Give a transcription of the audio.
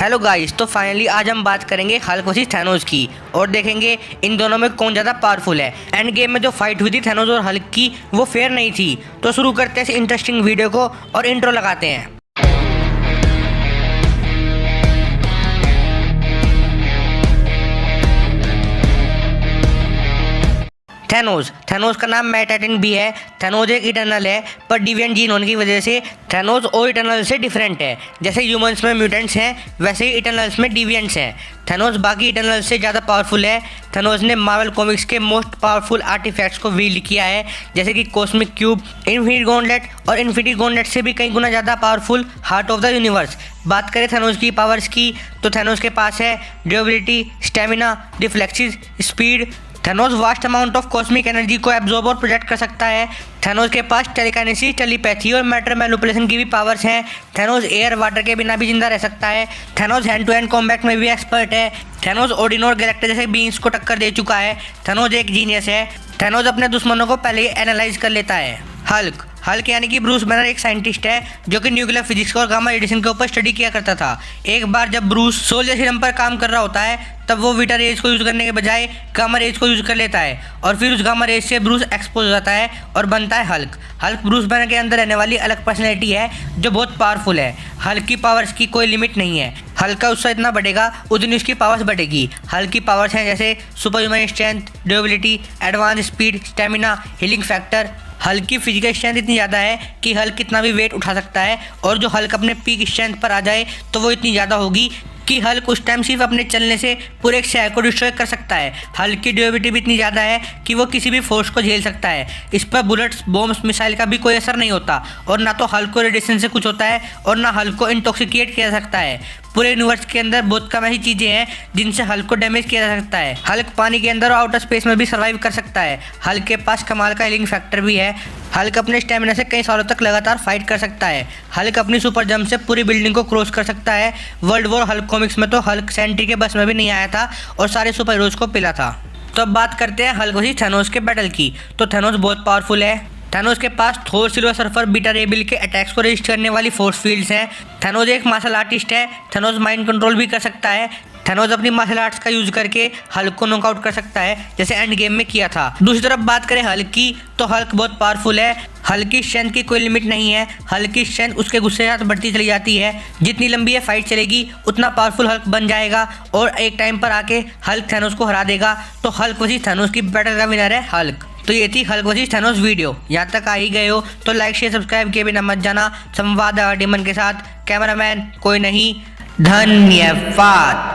Hello guys, तो finally आज हम बात करेंगे हल्क वर्सेस थैनोस की और देखेंगे इन दोनों में कौन ज़्यादा पावरफुल है। एंड गेम में जो फाइट हुई थी थैनोस और हल्क की वो फेयर नहीं थी। तो शुरू करते हैं इस इंटरेस्टिंग वीडियो को और इंट्रो लगाते हैं। थैनोस का नाम मैटाटिन भी है। थैनोस एक इटर्नल है, पर डिविएंट जीन होने की वजह से थैनोस और इटर्नल से डिफरेंट है। जैसे ह्यूमंस में म्यूटेंट्स हैं, वैसे ही इटर्नल्स में डिविएंट्स हैं। थैनोस बाकी इटर्नल्स से ज़्यादा पावरफुल है। थैनोस ने मार्वल कॉमिक्स के मोस्ट पावरफुल आर्टिफैक्ट्स को विल्ड किया है, जैसे कि कॉस्मिक क्यूब, इन्फिनिटी गॉन्टलेट और इन्फिनिटी गॉन्टलेट से भी कई गुना ज़्यादा powerful heart of the universe. बात करें थैनोस की पावर्स की, तो थैनोस के पास है durability, stamina, reflexes, speed. Thanos vast amount of cosmic energy को एब्जॉर्ब और प्रोजेक्ट कर सकता है। थैनोस के पास टेलीकाइनेसिस, टेलीपैथी और मैटर मैनिपुलेशन की भी पावर्स हैं। थैनोस एयर वाटर के बिना भी जिंदा रह सकता है। Thanos hand to hand combat में भी एक्सपर्ट है। थैनोस ओडिन और गैलेक्टा जैसे बीइंग्स को टक्कर दे चुका है। थैनोस एक जीनियस है। थैनोस अपने दुश्मनों को पहले ही एनालाइज कर लेता है। हल्क यानी कि ब्रूस बैनर एक साइंटिस्ट है जो कि न्यूक्लियर फिजिक्स और गामा रेडिएशन के ऊपर स्टडी किया करता था। एक बार जब ब्रूस सोल्जर सीरम पर काम कर रहा होता है, तब वो वीटा रेज को यूज़ करने के बजाय गामा रेज को यूज़ कर लेता है और फिर उस गामा रेज से ब्रूस एक्सपोज हो जाता है और बनता है हल्क ब्रूस बैनर के अंदर रहने वाली अलग पर्सनैलिटी है जो बहुत पावरफुल है। हल्क की पावर्स की कोई लिमिट नहीं है। हल्क का उत्साह इतना बढ़ेगा उतनी उसकी पावर्स बढ़ेगी। हल्क की पावर्स हैं जैसे super human strength, durability, advance speed, stamina, healing factor. Hulk की फिजिकल स्ट्रेंथ इतनी ज़्यादा है कि हल्क कितना भी वेट उठा सकता है, और जो हल्क अपने पीक स्ट्रेंथ पर आ जाए तो वो इतनी ज़्यादा होगी कि हल्क उस टाइम सिर्फ अपने चलने से पूरे एक शहर को डिस्ट्रॉय कर सकता है। हल्क की ड्यूरेबिलिटी भी इतनी ज़्यादा है कि वो किसी भी फोर्स को झेल सकता है। इस पर बुलेट्स, बॉम्ब्स, मिसाइल का भी कोई असर नहीं होता, और ना तो हल्क को रेडिएशन से कुछ होता है और ना हल्क को इंटॉक्सिकेट किया जा सकता है। पूरे यूनिवर्स के अंदर बहुत कम ऐसी चीज़ें हैं जिनसे हल्क को डैमेज किया जा सकता है। हल्क पानी के अंदर और आउटर स्पेस में भी सर्वाइव कर सकता है। हल्क के पास कमाल का हीलिंग फैक्टर भी है। हल्क अपने स्टेमिना से कई सालों तक लगातार फाइट कर सकता है। हल्क अपनी सुपर जंप से पूरी बिल्डिंग को क्रॉस कर सकता है। वर्ल्ड वॉर हल्क कॉमिक्स में तो हल्क सेंट्री के बस में भी नहीं आया था और सारे सुपर हीरोज को पिला था। तो अब बात करते हैं हल्क वर्सेस थैनोस के बैटल की। तो थैनोस बहुत पावरफुल है। थैनोस के पास थोर, सिल्वर सर्फर, बीटा रे बिल के अटैक्स को रजिस्ट करने वाली फोर्स फील्ड्स हैं। थैनोस एक मार्शल आर्टिस्ट है। थैनोस माइंड कंट्रोल भी कर सकता है। थैनोस अपनी मार्शल आर्ट्स का यूज करके हल्क को नॉकआउट कर सकता है, जैसे एंड गेम में किया था। दूसरी तरफ बात करें हल्क की, तो हल्क बहुत पावरफुल है। हल्क की स्ट्रेंथ की कोई लिमिट नहीं है। हल्क की स्ट्रेंथ उसके गुस्से के साथ बढ़ती चली जाती है। जितनी लंबी ये फाइट चलेगी उतना पावरफुल हल्क बन जाएगा और एक टाइम पर आके हल्क थैनोस को हरा देगा। तो हल्क वर्सेस थैनोस की बैटल का विनर है हल्क। तो ये थी हल्क वर्सेस थैनोस वीडियो। यहाँ तक आ ही गए हो तो लाइक, शेयर, सब्सक्राइब किए बिना मत जाना। संवाद डिमन के साथ कैमरामैन कोई नहीं। धन्यवाद।